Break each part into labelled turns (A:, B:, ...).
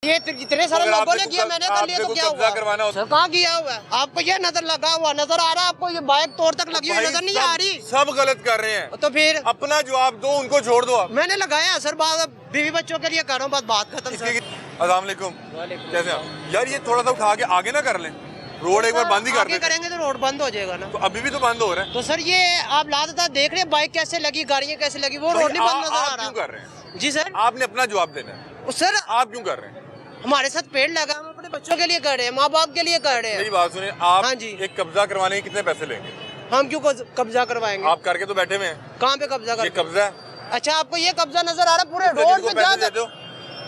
A: ये जितने सारे लोगों ने किया, मैंने कर लिया तो क्या हुआ?
B: करवाना
A: सर कहाँ किया हुआ है? आपको ये नजर लगा हुआ नजर आ रहा है? आपको ये बाइक तोड़ तक लगी हुई नजर नहीं आ रही?
B: सब गलत कर रहे हैं
A: तो फिर
B: अपना जवाब दो, उनको छोड़ दो आप।
A: मैंने लगाया सर, बीवी बच्चों के लिए कर रहा हूँ, बस बात खत्म सर।
B: अस्सलाम वालेकुम, कैसे हैं यार? ये थोड़ा सा उठा के आगे ना कर लें, रोड एक बार बंद ही कर दें।
A: करेंगे तो रोड बंद हो जाएगा ना।
B: तो अभी भी तो बंद हो रहा है।
A: तो सर ये आप लाता देख रहे हैं बाइक कैसे लगी, गाड़ियाँ कैसे लगी, वो रोड नहीं बंद नजर आ रहा।
B: क्यों कर रहे हैं
A: जी सर?
B: आपने अपना जवाब देना है।
A: सर
B: आप क्यों कर रहे हैं?
A: हमारे साथ पेड़ लगा, हम अपने बच्चों के लिए कर रहे हैं, माँ बाप के लिए कर रहे हैं।
B: मेरी बात सुनिए, आप
A: हाँ जी।
B: एक कब्जा करवाने के कितने पैसे लेंगे?
A: हम क्यों कब्जा करवाएंगे?
B: आप करके तो बैठे हुए हैं।
A: कहाँ पे कब्जा
B: ये
A: कर?
B: कब्जा है।
A: अच्छा आपको ये कब्जा नजर आ रहा है पूरे रोड पे?
B: पैसे दे दो,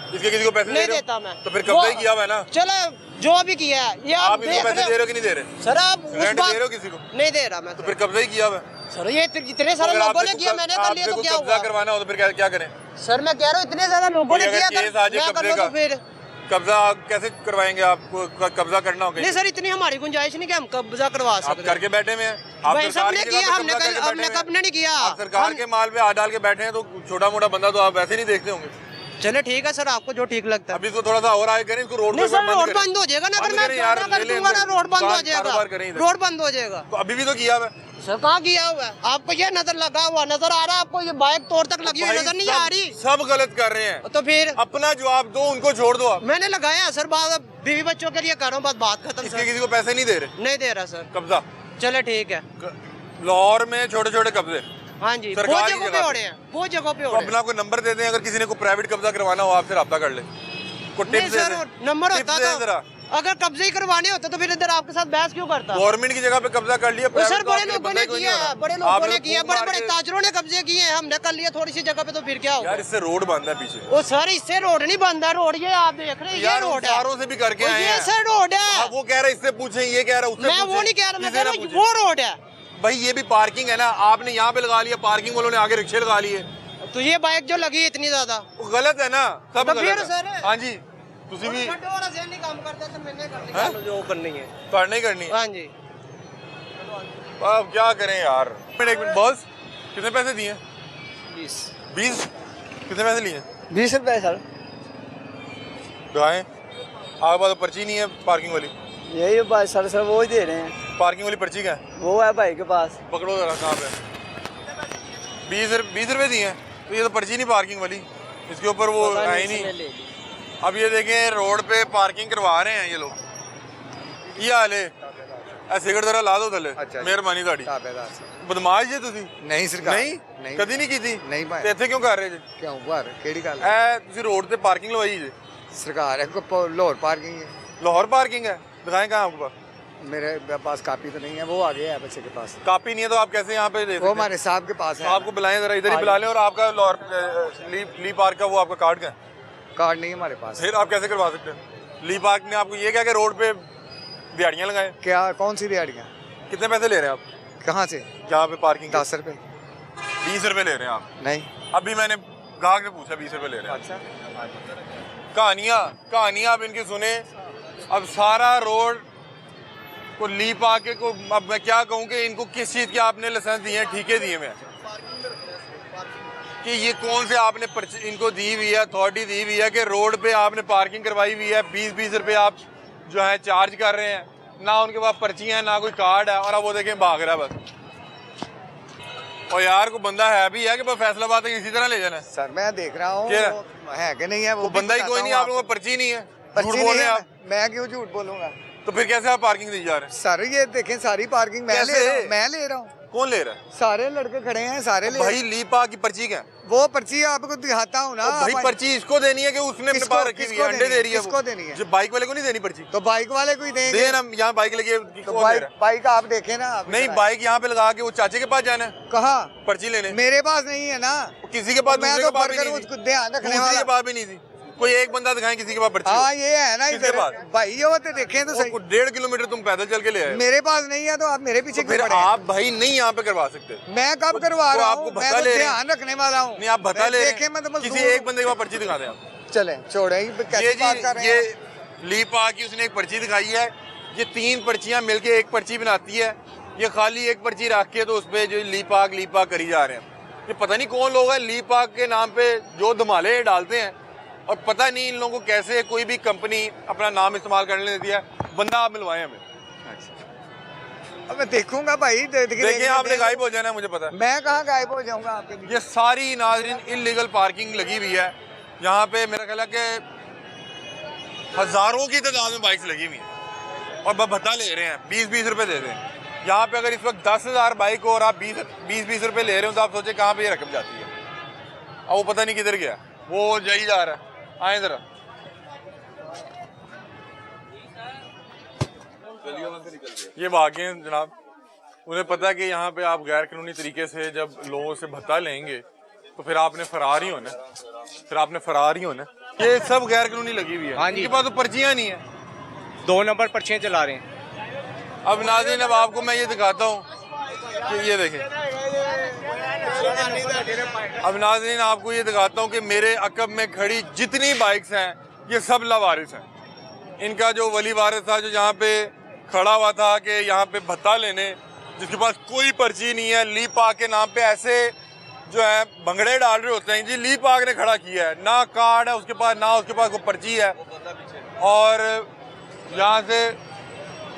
B: इसके किसी को पैसे
A: नहीं
B: दे दो?
A: देता मैं।
B: तो फिर कब्जा ही किया हुआ है ना।
A: चलो जो भी किया है ये
B: आप इसको पैसे दे रहे हो कि नहीं दे रहे?
A: सर आप उस
B: रेंट
A: बात
B: दे रहे हो किसी को?
A: नहीं दे रहा मैं।
B: तो फिर कब्जा ही किया हुआ है।
A: सर ये जितने सारे लोगों ने किया, मैंने कर लिया तो क्या
B: कब्जा
A: हुआ?
B: करवाना हो तो फिर क्या करें?
A: सर मैं कह रहा हूँ इतने ज्यादा लोगों ने किया,
B: केस आ जाए कब्जे का,
A: फिर
B: कब्जा कैसे करवाएंगे? आपको कब्जा करना होगा।
A: नहीं सर इतनी हमारी गुंजाइश नहीं कि हम कब्जा करवा
B: आप
A: सकते।
B: करके बैठे हुए हैं। आप
A: भाई
B: सरकार
A: सबने
B: की
A: किया,
B: जगह पे
A: हमने
B: कब्जा करके
A: हमने
B: बैठे हैं।
A: कब ने नहीं किया।
B: आप सरकार के माल पे हाथ डाल के बैठे हैं, तो छोटा मोटा बंदा तो आप वैसे नहीं देखते होंगे।
A: चले ठीक है सर, आपको जो ठीक लगता है।
B: अभी इसको थोड़ा सा और आगे करें, इसको रोड
A: नहीं
B: पे
A: सर रोड
B: बंद
A: बंद हो जाएगा ना, अगर मैं
B: यार
A: कर दूंगा ना रोड बंद हो जाएगा, रोड बंद हो जाएगा।
B: तो अभी भी तो किया हुआ है।
A: सर कहाँ किया हुआ है? आपको ये नजर लगा हुआ नजर आ रहा है? आपको ये बाइक तोड़ तक लगी हुई नजर नहीं आ रही?
B: सब गलत कर रहे हैं।
A: तो फिर
B: अपना जवाब दो, उनको छोड़ दो आप।
A: मैंने लगाया सर, बीवी बच्चों के लिए कर रहा हूँ, बस बात खत्म
B: इसके
A: सर।
B: किसी को पैसे नहीं दे रहे?
A: नहीं दे रहा सर।
B: कब्जा
A: चले ठीक है।
B: लाहौर में छोटे छोटे कब्जे
A: हाँ जी, वो
B: सरकारी
A: जगह पे
B: जगह
A: हो रहे हैं, वो जगह पे हो
B: तो
A: रहे हैं।
B: अपना कोई नंबर दे दें, अगर किसी ने कोई प्राइवेट कब्जा करवाना हो आपसे रब्ता कर ले, कोई
A: नहीं
B: टिप्स दे
A: सर
B: दें।
A: नंबर
B: टिप्स
A: होता
B: दे
A: तो
B: जरा।
A: अगर कब्जे ही करवाने होते तो फिर इधर आपके साथ बहस क्यों करता?
B: गवर्नमेंट की जगह पे कब्जा कर लिया।
A: वो सर
B: private तो
A: बड़े
B: आपके
A: लोगों
B: बंदा
A: ने
B: ही कोई
A: किया,
B: नहीं होना।
A: बड़े
B: आप
A: लोगों ने
B: लोग
A: किया,
B: फूक
A: बड़े
B: मार
A: बड़े
B: के-
A: ताजरों ने कब्जे किए हैं, हमने कर लिया थोड़ी सी जगह पे, तो फिर क्या होगा?
B: यार इससे रोड बंद है पीछे।
A: वो सर इससे रोड नहीं बंद है, रोड ये आप देख रहे हैं, ये
B: यार
A: रोड है।
B: सारों से भी करके
A: वो
B: आए
A: ये
B: हैं।
A: सर रोड है।
B: हाँ, वो कह रहा है इससे पूछे, ये कह रहा है उससे
A: मैं वो नहीं कह रहा, मैं कह रहा हूँ वो रोड है
B: भाई। ये भी पार्किंग है ना, आपने यहाँ पे लगा लिया, पार्किंग वालों ने आगे रिक्शे लगा लिए।
A: तो ये बाइक जो लगी है इतनी ज्यादा,
B: वो गलत है ना, सब
A: तो
B: गलत
A: फिर
B: है।
A: सर
B: हाँ जी, तुसी भी
A: काम करते हैं, मैंने
B: हाँ?
A: जो करनी है
B: पढ़ नहीं करनी।
A: हाँ जी।
B: अब क्या करें यार। एक मिनट बॉस, कितने पैसे दिए? 20। कितने पैसे लिए?
A: 20 रुपए सर।
B: दिखाएं। आपके पास तो पर्ची नहीं है पार्किंग वाली?
A: यही बात सर वो ही दे रहे हैं।
B: पार्किंग वाली पर्ची क्या है?
A: वो है भाई के पास।
B: पकड़ो जरा, कहाँ पे? 20 रुपए दिए हैं, तो ये तो पर्ची नहीं पार्किंग वाली, इसके ऊपर वो है ही नहीं। अब ये देखें रोड पे पार्किंग करवा रहे हैं ये लोग। ये हाल है, सिगरेट जरा ला दो थले।
C: अच्छा
B: मेहरबानी ਤੁਹਾਡੀ। ਬਦਮਾਸ਼ ਜੇ ਤੁਸੀਂ?
C: नहीं सरकार
B: ਨਹੀਂ ਕਦੀ ਨਹੀਂ ਕੀਤੀ?
C: नहीं भाई
B: ਤੇ ਇੱਥੇ ਕਿਉਂ ਕਰ ਰਹੇ ਜੇ?
C: क्यों बाहर केड़ी गल
B: ਇਹ ਤੁਸੀਂ रोड पे पार्किंग लवाई जे?
C: सरकार है को लाहौर पार्किंग है।
B: लाहौर पार्किंग है, दिखाएं कहाँ आपके पास?
C: मेरे पास कापी तो नहीं है, वो आ गया है बच्चे के पास।
B: कापी नहीं है तो आप कैसे यहाँ पे दे
C: वो
B: सकते हैं?
C: हमारे साहब के पास है।
B: आपको बुलाएं जरा, इधर ही बुला लें। और आपका लाहौर ली पार्क का वो आपका कार्ड का है?
C: कार्ड नहीं है हमारे पास।
B: फिर आप कैसे करवा सकते हैं? ली पार्क ने आपको ये क्या कि रोड पे दिहाड़ियाँ लगाएं?
C: क्या कौन सी दिहाड़ियाँ?
B: कितने पैसे ले रहे हैं आप
C: कहाँ से?
B: यहाँ पे पार्किंग?
C: 10 रुपए।
B: 20 रुपए ले रहे हैं आप?
C: नहीं
B: अभी मैंने ग्राहक से पूछा 20 रुपए ले रहे हैं।
C: अच्छा
B: कहानियाँ आप इनकी सुने। अब सारा रोड को ली पाके को, अब मैं क्या कहूँ कि इनको किस चीज़ के आपने लाइसेंस दिए हैं, ठीके दिए हैं कि ये कौन से आपने इनको दी हुई है, अथॉरिटी दी हुई है कि रोड पे आपने पार्किंग करवाई हुई है, 20-20 रुपए आप जो है चार्ज कर रहे हैं, ना उनके पास पर्ची है ना कोई कार्ड है, और अब वो देखें भाग रहा है बस। और यार को बंदा है भी है कि बस फैसलाबाद तक इसी तरह ले जाना है?
C: सर मैं देख रहा हूँ
B: क्या?
C: है कि नहीं है, वो
B: बंदा ही कोई नहीं, आप लोगों को पर्ची नहीं है, झूठ
C: पर्ची
B: बोल
C: नहीं
B: रहे हैं
C: है।
B: आप।
C: मैं क्यों झूठ बोलूंगा?
B: तो फिर कैसे आप पार्किंग दी जा रहे हैं?
C: सर ये देखें सारी पार्किंग मैं
B: कैसे?
C: ले रहा हूँ, मैं ले रहा हूँ।
B: कौन ले रहा है?
C: सारे लड़के खड़े हैं, सारे ले।
B: भाई लीपा की पर्ची क्या?
C: वो पर्ची आपको दिखाता हूँ ना।
B: भाई पर्ची इसको देनी है कि उसने अपने पास रखी हुई है, अंडे दे रही है?
C: किसको देनी है?
B: जो बाइक वाले को नहीं देनी पर्ची?
C: तो बाइक वाले को ही देंगे।
B: दे ना, यहाँ बाइक लगी,
C: तो
B: कौन दे रहा है?
C: बाइक आप देखें ना।
B: नहीं, बाइक यहाँ पे लगा के वो चाचे के पास जाना है
C: कहाँ?
B: पर्ची लेने।
C: मेरे पास नहीं है ना।
B: किसी के पास,
C: मैं
B: दूसरे
C: तो
B: के पास भी
C: वर्कर
B: नहीं
C: उसको
B: थी।
C: ध्यान रखने
B: दूसरे
C: वाला।
B: के पास भी नहीं थी। कोई एक बंदा दिखाएं किसी के पास पर्ची?
C: हाँ ये है ना
B: किसके
C: इधर
B: पास?
C: भाई ये होते देखें तो सही।
B: 1.5 किलोमीटर तुम पैदल चल के ले आए।
C: मेरे पास नहीं है तो आप मेरे पीछे
B: तो फिर
C: क्यों पड़े हैं?
B: आप भाई नहीं यहाँ पे करवा सकते।
C: मैं कब करवा रहा
B: आपको
C: हूँ?
B: भत्ता
C: मैं तो
B: ले रहे हैं।
C: ध्यान रखने वाला हूँ।
B: नहीं, आप भत्ता ले रहे
C: देखें मैं तो
B: हैं,
C: बस
B: किसी एक बंदे के पास पर्ची दिखा दें आप।
C: चले छोड़े कैसी बात कर रहे
B: ये
C: हैं?
B: लीपा की उसने एक पर्ची दिखाई है, ये 3 पर्चियां मिलके एक पर्ची बनाती है। ये खाली एक पर्ची रख के तो उसपे जो लीपा करी जा रहे हैं। ये पता नहीं कौन लोग हैं लीपा के नाम पे जो धमाले डालते हैं। और पता नहीं इन लोगों को कैसे कोई भी कंपनी अपना नाम इस्तेमाल करने देती है। बंदा आप मिलवाएं हमें।
C: अब मैं देखूंगा भाई,
B: देखिए आपने गायब हो जाना है, मुझे पता है।
C: मैं कहाँ गायब हो जाऊंगा आपके बीच?
B: ये सारी नाज़रीन इल्लीगल पार्किंग लगी हुई है यहाँ पे। मेरा ख्याल है कि हज़ारों की तादाद में बाइक्स लगी हुई हैं और भत्ता ले रहे हैं, 20-20 रुपए दे रहे हैं। यहाँ पे अगर इस वक्त 10,000 बाइक हो और आप 20-20 रुपए ले रहे हो तो आप सोचे कहाँ पे ये रकम जाती है। अब वो पता नहीं किधर गया, वो जा ही जा रहा है। आए जरा, ये भागे हैं जनाब। उन्हें पता है कि यहाँ पे आप गैर कानूनी तरीके से जब लोगों से भत्ता लेंगे तो फिर आपने फरार ही होना, ये सब गैर कानूनी लगी हुई है।
D: हाँ जी।
B: इनके पास तो पर्चियाँ नहीं है,
D: 2 नंबर पर्चियाँ चला रहे हैं।
B: अब नाज़रीन अब आपको मैं ये दिखाता हूँ कि ये देखें। अब नाज़रीन आपको ये दिखाता हूँ कि मेरे अकब में खड़ी जितनी बाइक्स हैं ये सब लावारिस हैं। इनका जो वली वारिस था जो यहाँ पे खड़ा हुआ था कि यहाँ पे भत्ता लेने, जिसके पास कोई पर्ची नहीं है, ली पाक के नाम पे ऐसे जो है भंगड़े डाल रहे होते हैं। जी ली पाक ने खड़ा किया है, ना कार्ड है उसके पास, ना उसके पास कोई पर्ची है, और यहाँ से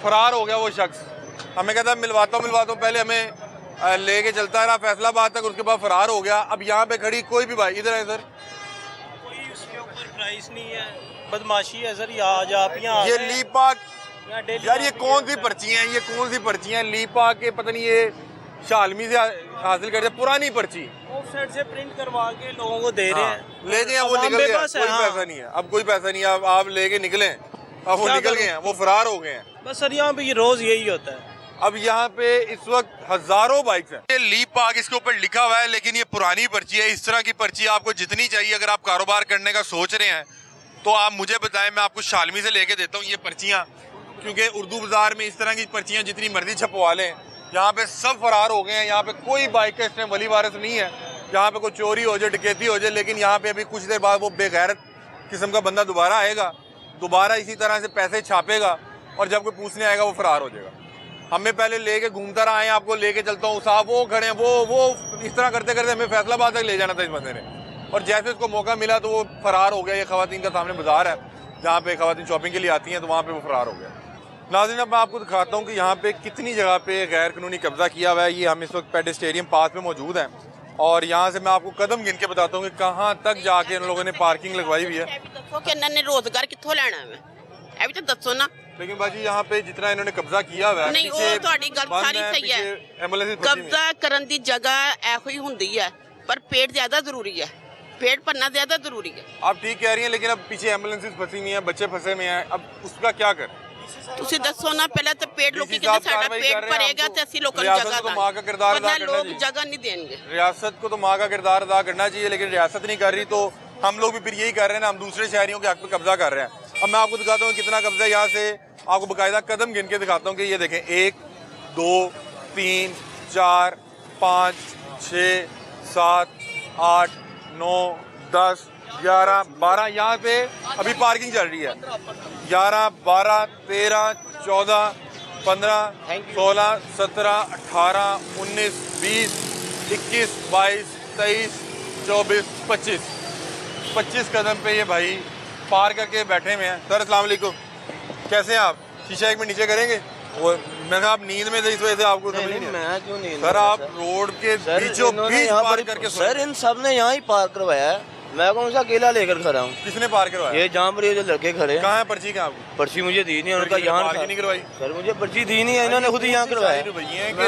B: फरार हो गया वो शख्स। हमें कहता है मिलवाता हूँ, पहले हमें लेके चलता रहा फैसलाबाद तक, उसके बाद फरार हो गया। अब यहाँ पे खड़ी कोई भी बाइक, इधर है सर,
E: कोई उसके ऊपर प्राइस नहीं है, बदमाशी है सर। आज आप यहाँ
B: ये ली पाक यार, ये कौन सी पर्ची हैं ली पाक के? पता नहीं ये शालमी से हासिल करते, पुरानी पर्ची
E: ऑफसेट से प्रिंट करवा के लोगों को दे रहे हैं।
B: ले गए, वो निकल गया, कोई पैसा नहीं है, अब कोई पैसा नहीं है। अब आप लेके निकले, अब वो निकल गए हैं, वो फरार हो गए हैं।
E: बस सर यहाँ पे ये रोज यही होता है।
B: अब यहाँ पे इस वक्त हजारों बाइक्स हैं। ये ली पाक इसके ऊपर लिखा हुआ है, लेकिन ये पुरानी पर्ची है। इस तरह की पर्ची आपको जितनी चाहिए, अगर आप कारोबार करने का सोच रहे हैं तो आप मुझे बताएं, मैं आपको शालमी से लेके देता हूँ ये पर्चियाँ, क्योंकि उर्दू बाजार में इस तरह की पर्चियाँ जितनी मर्जी छपवा लें, यहाँ पे सब फरार हो गए हैं। यहाँ पे कोई बाइक का इसमें वली वारिस नहीं है। यहाँ पे कोई चोरी हो जाए, डकैती हो जाए, लेकिन यहाँ पे अभी कुछ देर बाद वो बेगैरत किस्म का बंदा दोबारा आएगा, दोबारा इसी तरह से पैसे छापेगा, और जब कोई पूछने आएगा वो फरार हो जाएगा। हमें पहले लेके घूमता रहा है, आपको लेके चलता हूँ साहब, वो खड़े हैं, वो इस तरह करते करते हमें फैसलाबाद तक ले जाना था इस बंदे ने, और जैसे उसको मौका मिला तो वो फरार हो गया। ये खवातीन का सामने बाजार है जहाँ पे खवातीन शॉपिंग के लिए आती हैं, तो वहाँ पे वो फरार हो गया। नाज़रीन अब मैं आपको दिखाता हूँ कि यहाँ पे कितनी जगह पे गैर कानूनी कब्जा किया हुआ है। ये हम इस वक्त पेडेस्टेरियम पास में मौजूद हैं, और यहाँ से मैं आपको कदम गिन के बताता हूँ कि कहाँ तक जाके इन लोगों ने पार्किंग लगवाई हुई है।
A: रोजगार कितों लेना है, अभी तो दसो ना।
B: लेकिन बाजी यहाँ पे जितना इन्होंने कब्जा किया हुआ है,
A: नहीं, वो ਤੁਹਾਡੀ ਗੱਲ ਸਾਰੀ ਸਹੀ ਹੈ। कब्जा करन दी जगह ऐसी हुंदी है, पर पेट ज्यादा जरूरी है, पेट भरना ज्यादा जरूरी है।
B: आप ठीक कह रही हैं, लेकिन अब पीछे एम्बुलेंसेस फंसी हुई हैं, बच्चे फंसे हुए हैं, अब उसका क्या कर?
A: ਤੁਸੀਂ ਦੱਸੋ ਨਾ, ਪਹਿਲਾਂ ਤਾਂ पेट ਲੋਕੀ ਕਹਿੰਦੇ ਸਾਡਾ पेट भरेगा तो ਅਸੀਂ ਲੋਕਾਂ ਨੂੰ जगह
B: तो माँ का किरदार अदा करना
A: लोग
B: चाहिए।
A: जगह नहीं देंगे।
B: रियासत को तो माँ का किरदार अदा करना चाहिए, लेकिन रियासत नहीं कर रही, तो हम लोग भी फिर यही कर रहे हैं ना, हम दूसरे शहरियों के हक पे कब्जा कर रहे हैं। अब मैं आपको दिखाता हूँ कितना कब्जा है। यहाँ से आपको बाकायदा कदम गिन के दिखाता हूँ कि ये देखें, 1 2 3 4 5 6 7 8 9 10 11 12 यहाँ पे अभी पार्किंग चल रही है। 11 12 13 14 15 16 17 18 19 20 21 22 23 24 25 कदम पे ये भाई पार करके बैठे हुए हैं। सर अस्सलाम वालेकुम, कैसे हैं आप? शीशा एक मिनट नीचे करेंगे। वो मैं आप नींद में थे, इस वजह से आपको समझ नहीं
F: मैं क्यों नहीं
B: सर, आप रोड के बीचों बीच पार करके
F: सर इन सब ने यहाँ ही पार करवाया है। मैं कौन सा अकेला लेकर खड़ा हूँ?
B: किसने पार करवाया?
F: ये जहाँ पर ये जो लड़के खड़े हैं।
B: कहाँ है पर्ची? कहाँ आपको
F: पर्ची मुझे दी नहीं, उनका यहाँ
B: नहीं करवाई।
F: सर मुझे पर्ची दी नहीं है, इन्होंने खुद ही यहाँ करवाया।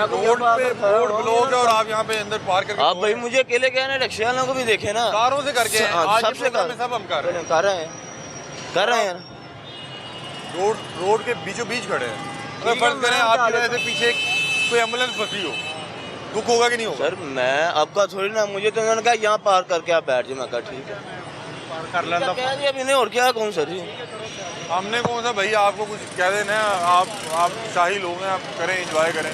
B: रोड ब्लॉक है और आप यहाँ पे अंदर पार करके
F: आप भाई मुझे अकेले क्या है, रिक्शा वालों को भी देखे ना,
B: कारों से करके
F: सबसे
B: सब हम कर
F: रहे हैं।
B: रोड के बीचों बीच खड़े हैं। अगर फर्ज करें आपकी वजह से पीछे कोई एम्बुलेंस फंसी हो, दुख होगा कि नहीं होगा?
F: सर मैं आपका थोड़ी ना, मुझे तो उन्होंने कहा यहाँ पार करके आप बैठ जाए। मैं कहा ठीक है,
B: कर लेना
F: कह दिया अभी नहीं, और क्या कौन सर जी?
B: हमने कौन सा भाई आपको कुछ कह देना है। आप शाही लोग हैं, आप करें, एंजॉय करें।